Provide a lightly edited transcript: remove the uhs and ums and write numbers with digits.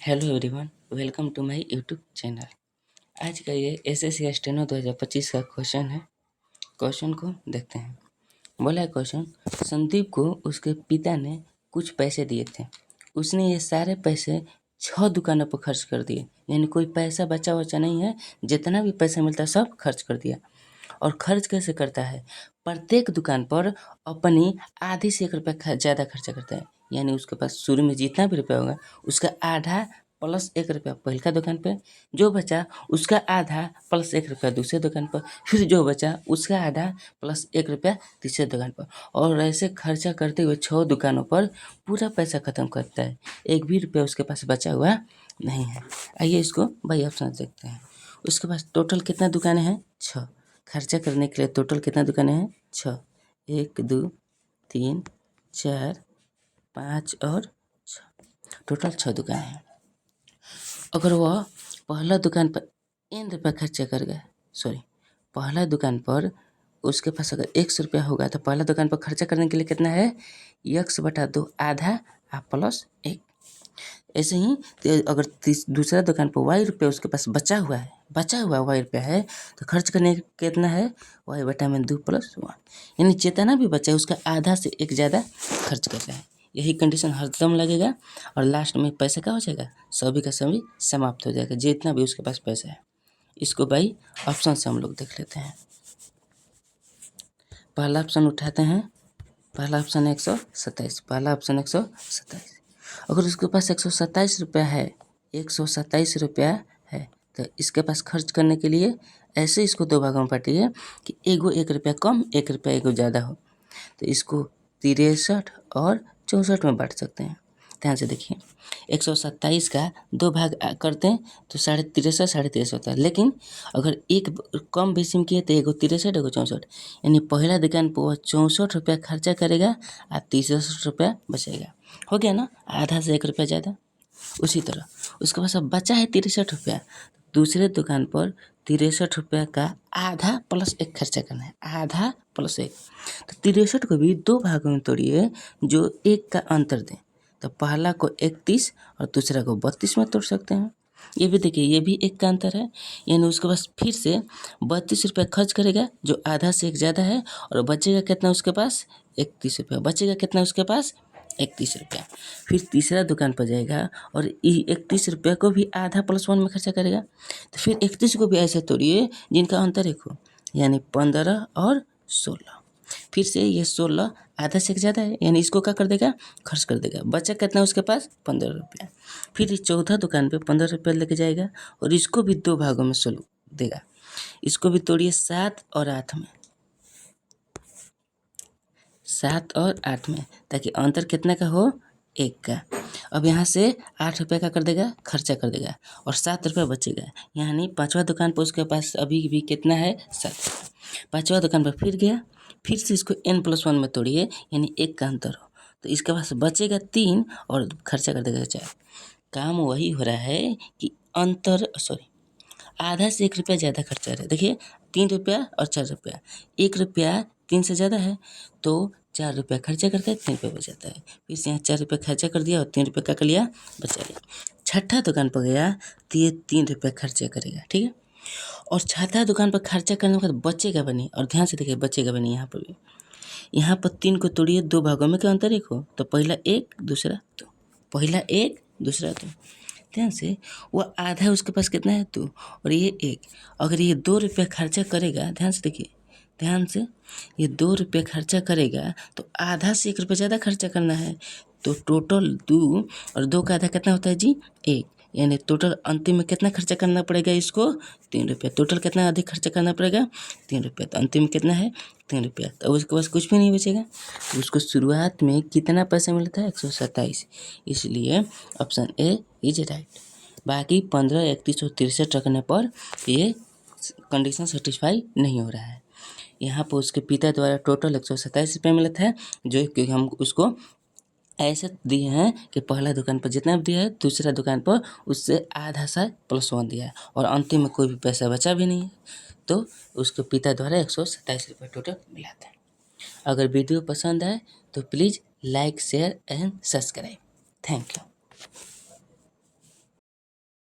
Hello everyone, welcome to my YouTube channel. आज का ये एसएससी स्टेनो 2025 का क्वेश्चन है। क्वेश्चन को देखते हैं। बोला है क्वेश्चन, संदीप को उसके पिता ने कुछ पैसे दिए थे। उसने ये सारे पैसे 6 दुकानों पर खर्च कर दिए, यानी कोई पैसा बचा वचा नहीं है। जितना भी पैसा मिलता है सब खर्च कर दिया। और खर्च कैसे करता है? प्रत्येक दुकान पर अपनी आधी से 1 रुपया ज़्यादा खर्चा करता है। यानी उसके पास शुरू में जितना भी रुपया होगा उसका आधा प्लस 1 रुपया पहले दुकान पे, जो बचा उसका आधा प्लस 1 रुपया दूसरे दुकान पर, फिर जो बचा उसका आधा प्लस 1 रुपया तीसरे दुकान पर। और ऐसे खर्चा करते हुए 6 दुकानों पर पूरा पैसा ख़त्म करता है। एक भी रुपया उसके पास बचा हुआ नहीं है। आइए इसको बाई ऑप्शन देखते हैं। उसके पास टोटल कितना दुकानें हैं? 6। खर्चा करने के लिए टोटल कितना दुकानें हैं? 6। 1 2 3 4 5 और 6, टोटल 6 दुकानें हैं। अगर वह पहला दुकान पर n रुपया खर्चा कर गया, पहला दुकान पर उसके पास अगर 100 रुपया होगा तो पहला दुकान पर खर्चा करने के लिए कितना है? x/2 आधा प्लस 1। ऐसे ही अगर दूसरा दुकान पर y रुपया उसके पास बचा हुआ y रुपया है तो खर्च करने कितना है? y/2 + 1। यानी जितना भी बचा है उसका आधा से 1 ज़्यादा खर्च कर रहा है। यही कंडीशन हरदम लगेगा और लास्ट में पैसा क्या हो जाएगा? सभी का सभी समाप्त हो जाएगा, जितना भी उसके पास पैसा है। इसको बाई ऑप्शन से हम लोग देख लेते हैं। पहला ऑप्शन उठाते हैं। पहला ऑप्शन 127। पहला ऑप्शन 127। अगर उसके पास 127 रुपया है, 127 रुपया है तो इसके पास खर्च करने के लिए ऐसे इसको 2 भागों में बांटिए कि एगो 1 रुपया कम, 1 रुपया एगो ज़्यादा हो। तो इसको 63 और 64 में बांट सकते हैं। ध्यान से देखिए, 127 का 2 भाग करते हैं तो 63.5 होता है। लेकिन अगर एक कम बेसी में किए तो एगो 63 एगो 64, यानी पहला दुकान पर वह 64 रुपया खर्चा करेगा और 63 रुपया बचेगा। हो गया ना, आधा से 1 रुपया ज़्यादा। उसी तरह उसके पास अब बचा है 63 रुपया, दूसरे दुकान पर 63 रुपया का आधा प्लस 1 खर्चा करना है, आधा प्लस 1। तो 63 को भी 2 भागों में तोड़िए जो 1 का अंतर दें। तो पहला को 31 और दूसरा को 32 में तोड़ सकते हैं। ये भी देखिए, ये भी 1 का अंतर है, यानी उसके पास फिर से 32 रुपया खर्च करेगा जो आधा से 1 ज़्यादा है, और बचेगा कितना उसके पास? 31 रुपया। बचेगा कितना उसके पास? 31 रुपया। फिर तीसरा दुकान पर जाएगा और 31 रुपया को भी आधा प्लस 1 में खर्चा करेगा। तो फिर 31 को भी ऐसे तोड़िए जिनका अंतर 1 हो, यानी 15 और 16। फिर से ये 16 आधा से 1 ज़्यादा है, यानी इसको क्या कर देगा? खर्च कर देगा। बचा कितना उसके पास? 15 रुपया। फिर इस चौथा दुकान पे 15 रुपया लेके जाएगा और इसको भी 2 भागों में सोल्व देगा। इसको भी तोड़िए 7 और 8 में, 7 और 8 में, ताकि अंतर कितना का हो? 1 का। अब यहाँ से 8 रुपये का कर देगा, खर्चा कर देगा और 7 रुपया बचेगा। यानी 5वां दुकान पर उसके पास अभी भी कितना है? 7। 5वां दुकान पर फिर गया, फिर से इसको n+1 में तोड़िए, यानी 1 का अंतर हो, तो इसके पास बचेगा 3 और खर्चा कर देगा 4। काम वही हो रहा है कि आधा से 1 रुपया ज़्यादा खर्चा है। देखिए, 3 रुपया और 4 रुपया, 1 रुपया 3 से ज़्यादा है तो 4 रुपया खर्चा करता है, 3 रुपया बच जाता है। फिर से यहाँ 4 रुपया खर्चा कर दिया और 3 रुपया क्या कर लिया? बचा लिया। छठा दुकान पर गया तो ये 3 रुपया खर्चा करेगा, ठीक है। और छठा दुकान पर खर्चा करने के बाद बचेगा बनी, और ध्यान से देखिए बचेगा बनी। यहाँ पर भी, यहाँ पर 3 को तोड़िए 2 भागों में, क्या अंतर 1 हो, तो पहला 1 दूसरा 2, पहला 1 दूसरा 2। ध्यान से, वह आधा उसके पास कितना है? 2 और ये 1। अगर ये 2 रुपया खर्चा करेगा, ध्यान से देखिए, ध्यान से, ये 2 रुपये खर्चा करेगा तो आधा से 1 रुपया ज़्यादा खर्चा करना है। तो टोटल 2 और 2 का आधा कितना होता है जी? 1। यानी टोटल अंतिम में कितना खर्चा करना पड़ेगा इसको? 3 रुपया। टोटल कितना अधिक खर्चा करना पड़ेगा? 3 रुपया। तो अंतिम में कितना है? 3 रुपया। तो उसके पास कुछ भी नहीं बचेगा। तो उसको शुरुआत में कितना पैसा मिलता है? 127। इसलिए ऑप्शन ए इज राइट। बाकी 15, 31 और 63 रखने पर ये कंडीशन सेटिस्फाई नहीं हो रहा है। यहाँ पर उसके पिता द्वारा टोटल 127 रुपये मिला था, जो कि हम उसको ऐसे दिए हैं कि पहला दुकान पर जितना भी दिया है दूसरा दुकान पर उससे आधा सा +1 दिया है, और अंतिम में कोई भी पैसा बचा भी नहीं है। तो उसके पिता द्वारा 127 रुपये टोटल मिला था। अगर वीडियो पसंद आए तो please like, share and subscribe. Thank you.